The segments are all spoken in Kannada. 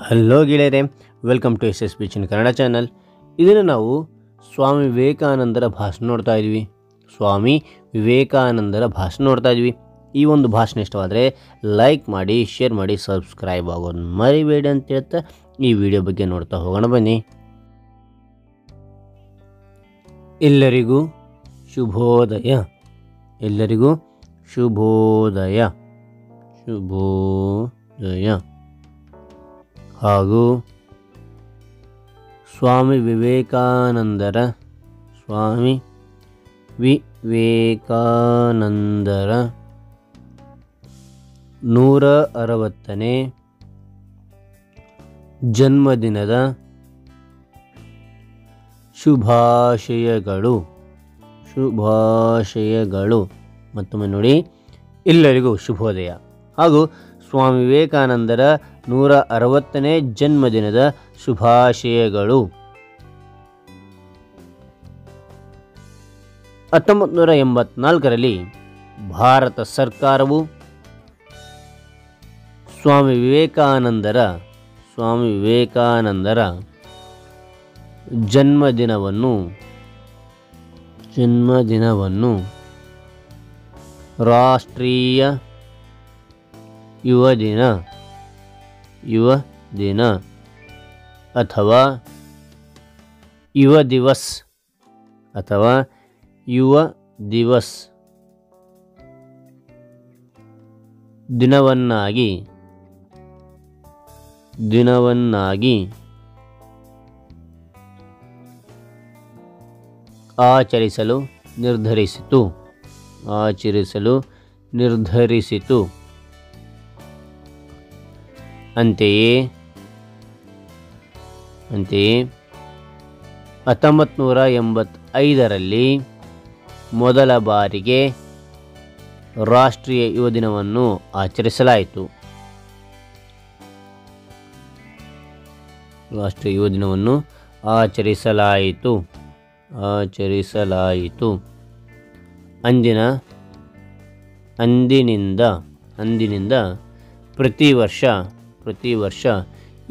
ಹಲೋ ಗೆಳೆಯರೆ, welcome to S S B Kannada channel. ಇದನ್ನು ನಾವು ಸ್ವಾಮಿ ವಿವೇಕಾನಂದರ ಭಾಷಣ ನೋಡ್ತಾ ಇದ್ವಿ. ಸ್ವಾಮಿ ವಿವೇಕಾನಂದರ ಭಾಷಣ ನೋಡ್ತಾ ಇದ್ವಿ. ಈ ಒಂದು ಭಾಷಣ ಇಷ್ಟವಾದರೆ ಲೈಕ್ ಮಾಡಿ, ಶೇರ್ ಮಾಡಿ, ಸಬ್ಸ್ಕ್ರೈಬ್ ಆಗೋದು ಮರಿಬೇಡಿ ಅಂತ ಹೇಳ್ತಾ ಈ ವಿಡಿಯೋ ಬಗ್ಗೆ ನೋಡ್ತಾ ಹೋಗೋಣ ಬನ್ನಿ. ಎಲ್ಲರಿಗೂ ಶುಭೋದಯ. ಎಲ್ಲರಿಗೂ ಶುಭೋದಯ. ಶುಭೋದಯ. ಹಾಗೂ ಸ್ವಾಮಿ ವಿವೇಕಾನಂದರ 160ನೇ ಜನ್ಮದಿನದ ಶುಭಾಶಯಗಳು. ಮತ್ತೊಮ್ಮೆ ನೋಡಿ, ಎಲ್ಲರಿಗೂ ಶುಭೋದಯ. ಹಾಗೂ ಸ್ವಾಮಿ ವಿವೇಕಾನಂದರ 160ನೇ ಜನ್ಮದಿನದ ಶುಭಾಶಯಗಳು. 1984ರಲ್ಲಿ ಭಾರತ ಸರ್ಕಾರವು ಸ್ವಾಮಿ ವಿವೇಕಾನಂದರ ಜನ್ಮದಿನವನ್ನು ರಾಷ್ಟ್ರೀಯ ಯುವ ದಿನ ಅಥವಾ ಯುವ ದಿವಸ್ ದಿನವನ್ನಾಗಿ ಆಚರಿಸಲು ನಿರ್ಧರಿಸಿತು. ಅಂತೆಯೇ 1985ರಲ್ಲಿ ಮೊದಲ ಬಾರಿಗೆ ರಾಷ್ಟ್ರೀಯ ಯುವ ದಿನವನ್ನು ಆಚರಿಸಲಾಯಿತು. ಅಂದಿನಿಂದ ಪ್ರತಿ ವರ್ಷ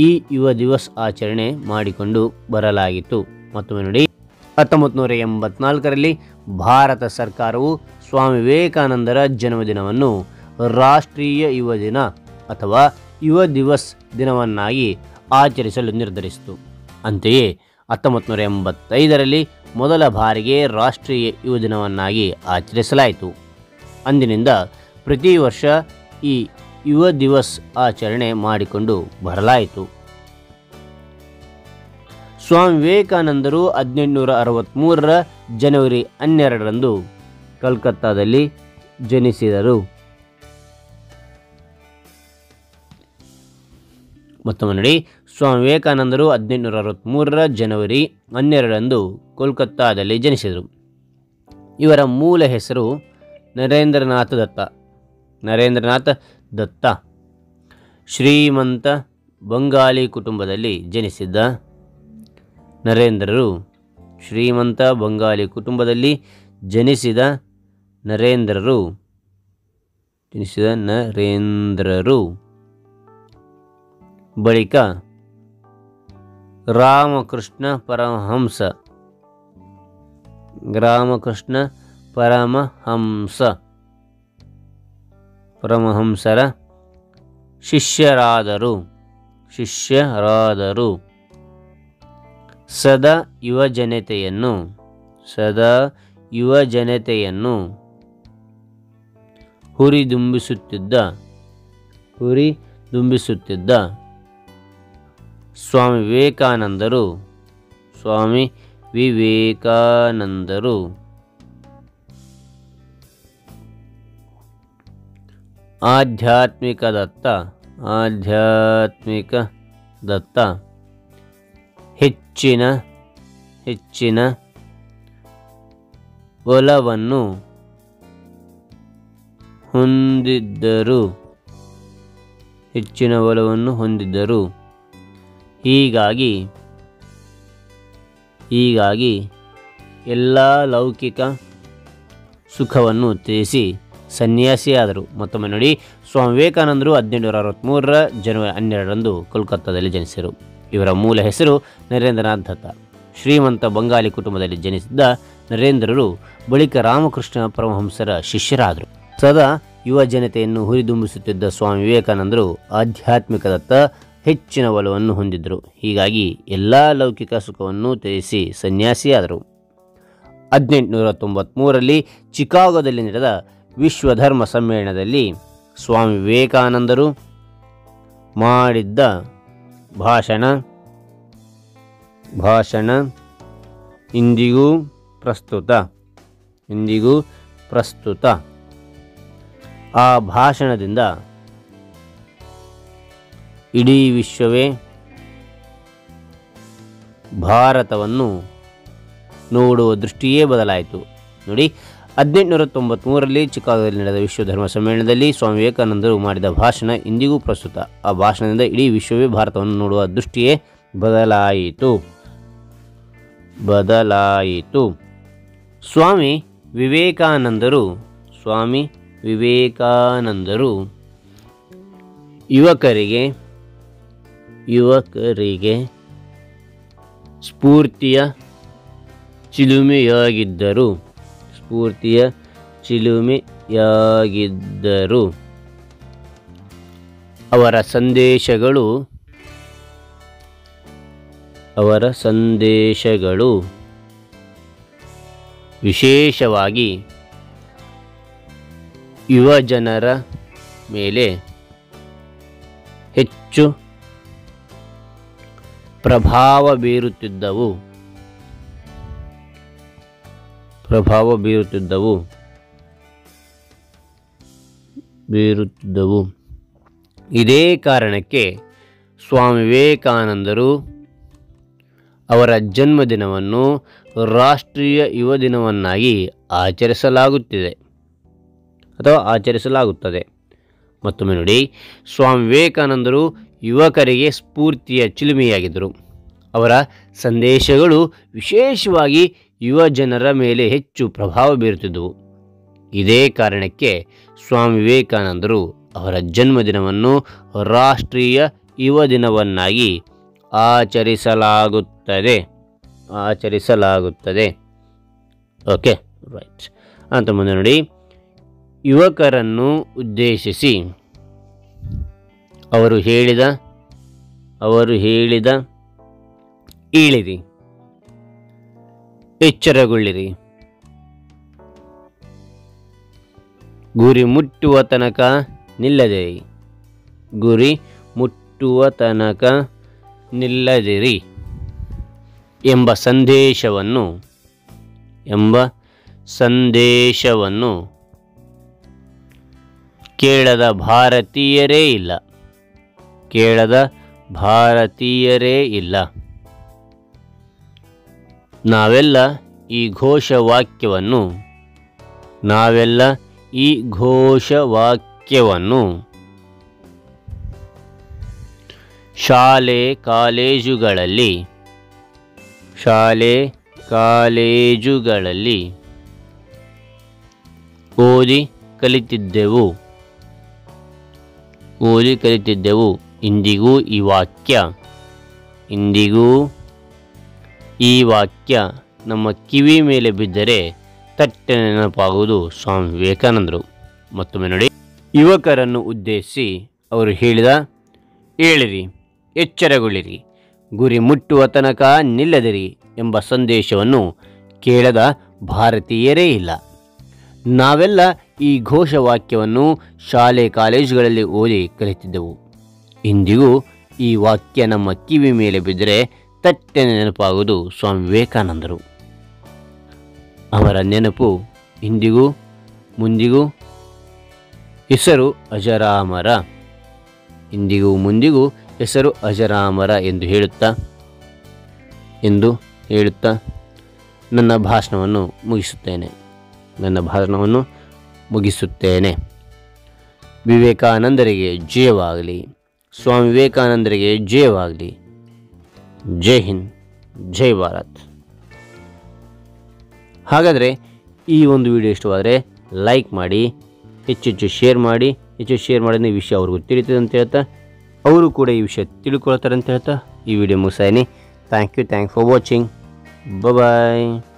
ಈ ಯುವ ದಿವಸ್ ಆಚರಣೆ ಮಾಡಿಕೊಂಡು ಬರಲಾಗಿತ್ತು. ಮತ್ತೊಮ್ಮೆ ನೋಡಿ, 1984ರಲ್ಲಿ ಭಾರತ ಸರ್ಕಾರವು ಸ್ವಾಮಿ ವಿವೇಕಾನಂದರ ಜನ್ಮದಿನವನ್ನು ರಾಷ್ಟ್ರೀಯ ಯುವ ದಿನ ಅಥವಾ ಯುವ ದಿವಸ್ ದಿನವನ್ನಾಗಿ ಆಚರಿಸಲು ನಿರ್ಧರಿಸಿತು. ಅಂತೆಯೇ 1985ರಲ್ಲಿ ಮೊದಲ ಬಾರಿಗೆ ರಾಷ್ಟ್ರೀಯ ಯುವ ದಿನವನ್ನಾಗಿ ಆಚರಿಸಲಾಯಿತು. ಅಂದಿನಿಂದ ಪ್ರತಿ ವರ್ಷ ಈ ಯುವ ದಿವಸ್ ಆಚರಣೆ ಮಾಡಿಕೊಂಡು ಬರಲಾಯಿತು. ಸ್ವಾಮಿ ವಿವೇಕಾನಂದರು 1863ರ ಜನವರಿ 12ರಂದು ಕಲ್ಕತ್ತಾದಲ್ಲಿ ಜನಿಸಿದರು. ಮತ್ತೊಮ್ಮೆ ನೋಡಿ, ಸ್ವಾಮಿ ವಿವೇಕಾನಂದರು 1863ರ ಜನವರಿ 12ರಂದು ಕೋಲ್ಕತ್ತಾದಲ್ಲಿ ಜನಿಸಿದರು. ಇವರ ಮೂಲ ಹೆಸರು ನರೇಂದ್ರನಾಥ ದತ್ತ. ಶ್ರೀಮಂತ ಬಂಗಾಲಿ ಕುಟುಂಬದಲ್ಲಿ ಜನಿಸಿದ ನರೇಂದ್ರರು ಬಳಿಕ ರಾಮಕೃಷ್ಣ ಪರಮಹಂಸರ ಶಿಷ್ಯರಾದರು. ಸದಾ ಯುವಜನತೆಯನ್ನು ಹುರಿದುಂಬಿಸುತ್ತಿದ್ದ ಸ್ವಾಮಿ ವಿವೇಕಾನಂದರು ಆಧ್ಯಾತ್ಮಿಕ ದತ್ತ ಹೆಚ್ಚಿನ ಒಲವನ್ನು ಹೊಂದಿದ್ದರು. ಹೀಗಾಗಿ ಎಲ್ಲ ಲೌಕಿಕ ಸುಖವನ್ನು ತ್ಯಜಿಸಿ ಸನ್ಯಾಸಿಯಾದರು. ಮತ್ತೊಮ್ಮೆ ನೋಡಿ, ಸ್ವಾಮಿ ವಿವೇಕಾನಂದರು 1863 ಜನವರಿ 12ರಂದು ಕೋಲ್ಕತ್ತಾದಲ್ಲಿ ಜನಿಸಿದರು. ಇವರ ಮೂಲ ಹೆಸರು ನರೇಂದ್ರನಾಥ್ ದತ್ತ. ಶ್ರೀಮಂತ ಬಂಗಾಲಿ ಕುಟುಂಬದಲ್ಲಿ ಜನಿಸಿದ್ದ ನರೇಂದ್ರರು ಬಳಿಕ ರಾಮಕೃಷ್ಣ ಪರಮಹಂಸರ ಶಿಷ್ಯರಾದರು. ಸದಾ ಯುವ ಜನತೆಯನ್ನು ಹುರಿದುಂಬಿಸುತ್ತಿದ್ದ ಸ್ವಾಮಿ ವಿವೇಕಾನಂದರು ಆಧ್ಯಾತ್ಮಿಕದತ್ತ ಹೆಚ್ಚಿನ ಒಲವನ್ನು ಹೊಂದಿದ್ದರು. ಹೀಗಾಗಿ ಎಲ್ಲ ಲೌಕಿಕ ಸುಖವನ್ನು ತ್ಯಜಿಸಿ ಸನ್ಯಾಸಿಯಾದರು. 1893ರಲ್ಲಿ ಚಿಕಾಗೋದಲ್ಲಿ ನಡೆದ ವಿಶ್ವಧರ್ಮ ಸಮ್ಮೇಳನದಲ್ಲಿ ಸ್ವಾಮಿ ವಿವೇಕಾನಂದರು ಮಾಡಿದ್ದ ಭಾಷಣ ಇಂದಿಗೂ ಪ್ರಸ್ತುತ. ಆ ಭಾಷಣದಿಂದ ಇಡೀ ವಿಶ್ವವೇ ಭಾರತವನ್ನು ನೋಡುವ ದೃಷ್ಟಿಯೇ ಬದಲಾಯಿತು. ನೋಡಿ, 1893ರಲ್ಲಿ ಚಿಕಾಗೋದಲ್ಲಿ ನಡೆದ ವಿಶ್ವ ಧರ್ಮ ಸಮ್ಮೇಳನದಲ್ಲಿ ಸ್ವಾಮಿ ವಿವೇಕಾನಂದರು ಮಾಡಿದ ಭಾಷಣ ಇಂದಿಗೂ ಪ್ರಸ್ತುತ. ಆ ಭಾಷಣದಿಂದ ಇಡೀ ವಿಶ್ವವೇ ಭಾರತವನ್ನು ನೋಡುವ ದೃಷ್ಟಿಯೇ ಬದಲಾಯಿತು. ಸ್ವಾಮಿ ವಿವೇಕಾನಂದರು ಯುವಕರಿಗೆ ಸ್ಫೂರ್ತಿಯ ಚಿಲುಮೆಯಾಗಿದ್ದರು. ಅವರ ಸಂದೇಶಗಳು ವಿಶೇಷವಾಗಿ ಯುವಜನರ ಮೇಲೆ ಹೆಚ್ಚು ಪ್ರಭಾವ ಬೀರುತ್ತಿದ್ದವು. ಇದೇ ಕಾರಣಕ್ಕೆ ಸ್ವಾಮಿ ವಿವೇಕಾನಂದರು ಅವರ ಜನ್ಮದಿನವನ್ನು ರಾಷ್ಟ್ರೀಯ ಯುವ ದಿನವನ್ನಾಗಿ ಆಚರಿಸಲಾಗುತ್ತದೆ. ಮತ್ತೊಮ್ಮೆ ನೋಡಿ, ಸ್ವಾಮಿ ವಿವೇಕಾನಂದರು ಯುವಕರಿಗೆ ಸ್ಫೂರ್ತಿಯ ಚಿಲುಮೆಯಾಗಿದ್ದರು. ಅವರ ಸಂದೇಶಗಳು ವಿಶೇಷವಾಗಿ ಯುವ ಜನರ ಮೇಲೆ ಹೆಚ್ಚು ಪ್ರಭಾವ ಬೀರುತ್ತಿದ್ದವು. ಇದೇ ಕಾರಣಕ್ಕೆ ಸ್ವಾಮಿ ವಿವೇಕಾನಂದರು ಅವರ ಜನ್ಮದಿನವನ್ನು ರಾಷ್ಟ್ರೀಯ ಯುವ ದಿನವನ್ನಾಗಿ ಆಚರಿಸಲಾಗುತ್ತದೆ. Okay, right. ಅಂತ ಮುಂದೆ ನೋಡಿ, ಯುವಕರನ್ನು ಉದ್ದೇಶಿಸಿ ಅವರು ಹೇಳಿದ ಏಳಿರಿ, ಎಚ್ಚರಗೊಳ್ಳಿರಿ, ಗುರಿ ಮುಟ್ಟುವ ತನಕ ನಿಲ್ಲದಿರಿ ಎಂಬ ಸಂದೇಶವನ್ನು ಕೇಳದ ಭಾರತೀಯರೇ ಇಲ್ಲ. ನಾವೆಲ್ಲ ಈ ಘೋಷವಾಕ್ಯವನ್ನು ಶಾಲೆ ಕಾಲೇಜುಗಳಲ್ಲಿ ಓದಿ ಕಲಿತಿದ್ದೆವು. ಇಂದಿಗೂ ಈ ವಾಕ್ಯ ನಮ್ಮ ಕಿವಿ ಮೇಲೆ ಬಿದ್ದರೆ ತಟ್ಟನೆ ನೆನಪಾಗುವುದು ಸ್ವಾಮಿ ವಿವೇಕಾನಂದರು. ಮತ್ತೊಮ್ಮೆ ನೋಡಿ, ಯುವಕರನ್ನು ಉದ್ದೇಶಿಸಿ ಅವರು ಹೇಳಿದ ಏಳಿರಿ, ಎಚ್ಚರಗೊಳ್ಳಿರಿ, ಗುರಿ ಮುಟ್ಟುವ ತನಕ ನಿಲ್ಲದಿರಿ ಎಂಬ ಸಂದೇಶವನ್ನು ಕೇಳದ ಭಾರತೀಯರೇ ಇಲ್ಲ. ನಾವೆಲ್ಲ ಈ ಘೋಷವಾಕ್ಯವನ್ನು ಶಾಲೆ ಕಾಲೇಜುಗಳಲ್ಲಿ ಓದಿ ಕಲಿತಿದ್ದೆವು. ಇಂದಿಗೂ ಈ ವಾಕ್ಯ ನಮ್ಮ ಕಿವಿ ಮೇಲೆ ಬಿದ್ದರೆ ತಟ್ಟನೆ ನೆನಪಾಗುವುದು ಸ್ವಾಮಿ ವಿವೇಕಾನಂದರು. ಅವರ ನೆನಪು ಇಂದಿಗೂ ಮುಂದಿಗೂ ಹೆಸರು ಅಜರಾಮರ. ಎಂದು ಹೇಳುತ್ತಾ ನನ್ನ ಭಾಷಣವನ್ನು ಮುಗಿಸುತ್ತೇನೆ. ವಿವೇಕಾನಂದರಿಗೆ ಜಯವಾಗಲಿ. ಸ್ವಾಮಿ ವಿವೇಕಾನಂದರಿಗೆ ಜಯವಾಗಲಿ. ಜೈ ಹಿಂದ್, ಜೈ ಭಾರತ್. ಹಾಗಾದರೆ ಈ ಒಂದು ವಿಡಿಯೋ ಇಷ್ಟವಾದರೆ ಲೈಕ್ ಮಾಡಿ, ಹೆಚ್ಚೆಚ್ಚು ಶೇರ್ ಮಾಡಿ. ಹೆಚ್ಚು ಶೇರ್ ಮಾಡಿದ್ರೆ ಈ ವಿಷಯ ಅವ್ರಿಗೂ ತಿಳಿತದೆ ಅಂತ ಹೇಳ್ತಾ, ಅವರು ಕೂಡ ಈ ವಿಷಯ ತಿಳ್ಕೊಳ್ತಾರೆ ಅಂತ ಹೇಳ್ತಾ ಈ ವಿಡಿಯೋ ಮುಗಿಸಾಯಿನಿ. Thank you for watching. Bye.